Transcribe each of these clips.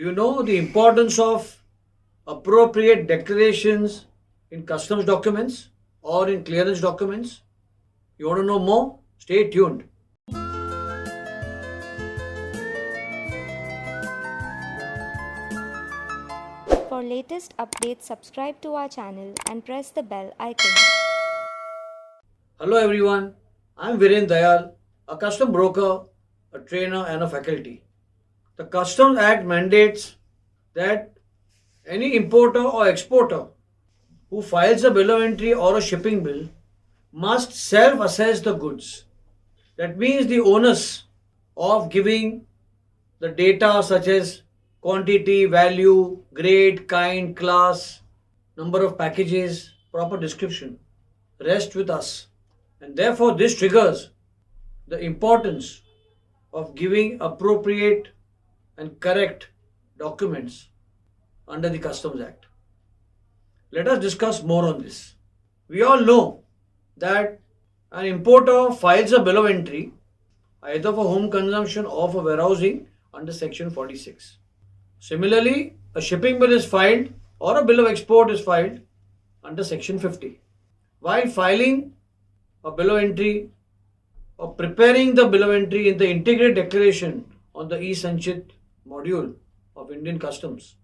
Do you know the importance of appropriate declarations in customs documents or in clearance documents? You want to know more? Stay tuned. For latest updates, subscribe to our channel and press the bell icon. Hello everyone, I am Viren Dayal, a custom broker, a trainer and a faculty. The Customs Act mandates that any importer or exporter who files a bill of entry or a shipping bill must self-assess the goods. That means the onus of giving the data such as quantity, value, grade, kind, class, number of packages, proper description rests with us. And therefore, this triggers the importance of giving appropriate and correct documents under the Customs Act. Let us discuss more on this. We all know that an importer files a bill of entry either for home consumption or for warehousing under Section 46. Similarly, a shipping bill is filed or a bill of export is filed under Section 50. While filing a bill of entry or preparing the bill of entry in the integrated declaration on the e-Sanchit module of Indian Customs,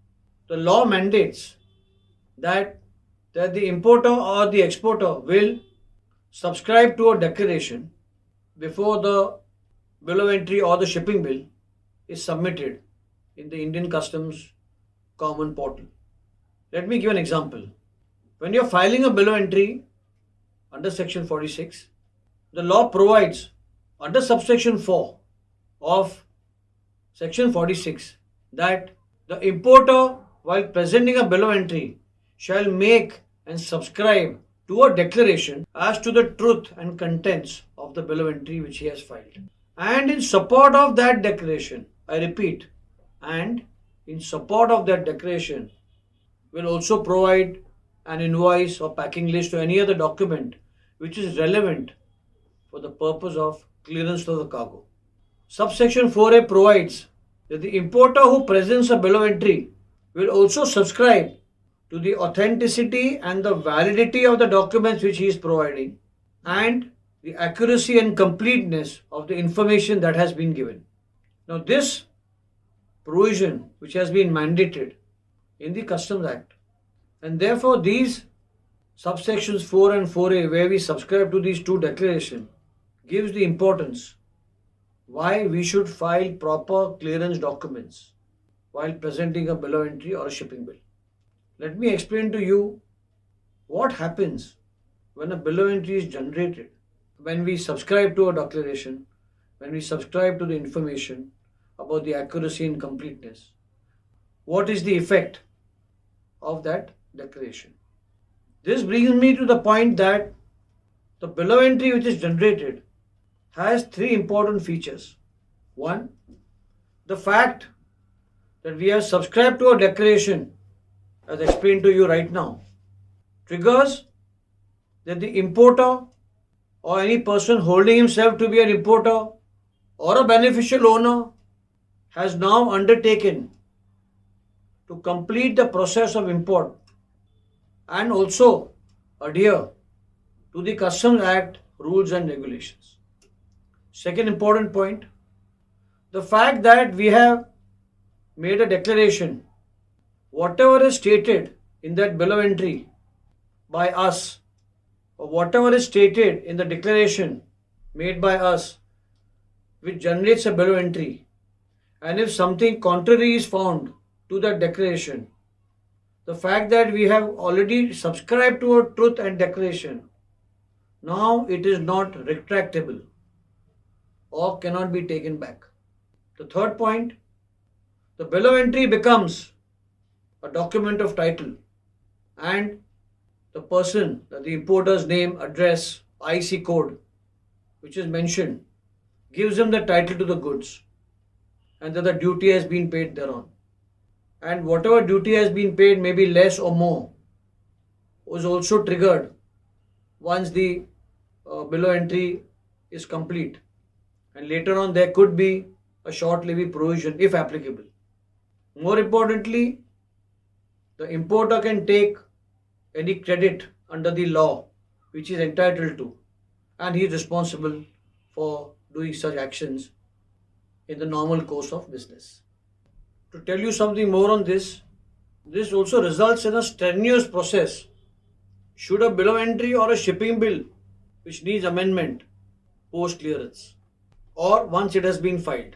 the law mandates that the importer or the exporter will subscribe to a declaration before the bill of entry or the shipping bill is submitted in the Indian Customs Common Portal. Let me give an example. When you are filing a bill of entry under Section 46, the law provides under subsection 4 of Section 46 that the importer, while presenting a bill of entry, shall make and subscribe to a declaration as to the truth and contents of the bill of entry which he has filed. And in support of that declaration, I repeat, and in support of that declaration, will also provide an invoice or packing list or any other document which is relevant for the purpose of clearance of the cargo. Subsection 4A provides that the importer who presents a bill of entry will also subscribe to the authenticity and the validity of the documents which he is providing and the accuracy and completeness of the information that has been given. Now this provision which has been mandated in the Customs Act, and therefore these subsections 4 and 4A where we subscribe to these two declarations gives the importance why we should file proper clearance documents while presenting a bill of entry or a shipping bill. Let me explain to you what happens when a bill of entry is generated, when we subscribe to a declaration, when we subscribe to the information about the accuracy and completeness. What is the effect of that declaration? This brings me to the point that the bill of entry which is generated has three important features. One, the fact that we have subscribed to a declaration, as explained to you right now, triggers that the importer or any person holding himself to be an importer or a beneficial owner has now undertaken to complete the process of import and also adhere to the Customs Act rules and regulations. Second important point, the fact that we have made a declaration, whatever is stated in that bill of entry by us, or whatever is stated in the declaration made by us, which generates a bill of entry, and if something contrary is found to that declaration, the fact that we have already subscribed to a truth and declaration, now it is not retractable or cannot be taken back. The third point, the bill of entry becomes a document of title and the person, the importer's name, address, IC code, which is mentioned, gives him the title to the goods and that the duty has been paid thereon. And whatever duty has been paid, maybe less or more, was also triggered once the bill of entry is complete. And later on there could be a short levy provision if applicable. More importantly, the importer can take any credit under the law which he is entitled to, and he is responsible for doing such actions in the normal course of business. To tell you something more on this, this also results in a strenuous process. Should a bill of entry or a shipping bill which needs amendment post clearance or once it has been filed.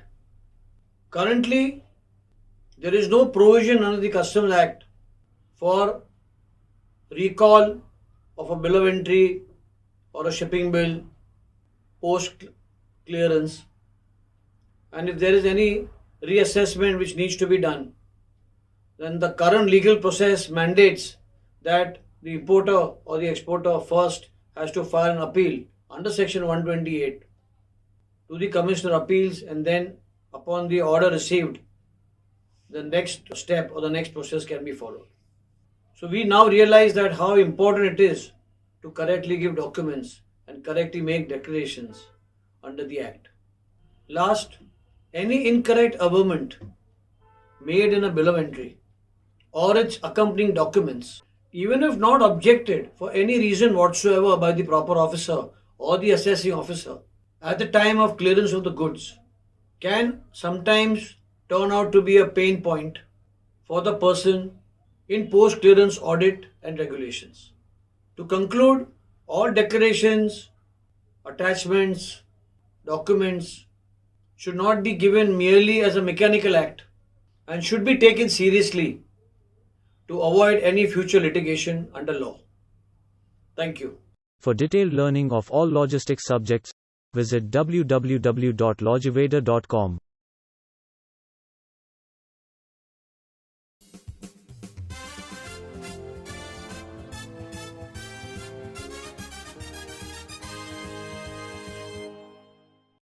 Currently, there is no provision under the Customs Act for recall of a bill of entry or a shipping bill post clearance, and if there is any reassessment which needs to be done, then the current legal process mandates that the importer or the exporter first has to file an appeal under section 128 to the Commissioner of Appeals, and then upon the order received, the next step or the next process can be followed. So we now realize that how important it is to correctly give documents and correctly make declarations under the Act. Last, any incorrect averment made in a bill of entry or its accompanying documents, even if not objected for any reason whatsoever by the proper officer or the assessing officer at the time of clearance of the goods, can sometimes turn out to be a pain point for the person in post clearance audit and regulations. To conclude, all declarations, attachments, documents should not be given merely as a mechanical act and should be taken seriously to avoid any future litigation under law. Thank you. For detailed learning of all logistics subjects, visit www.logiveda.com.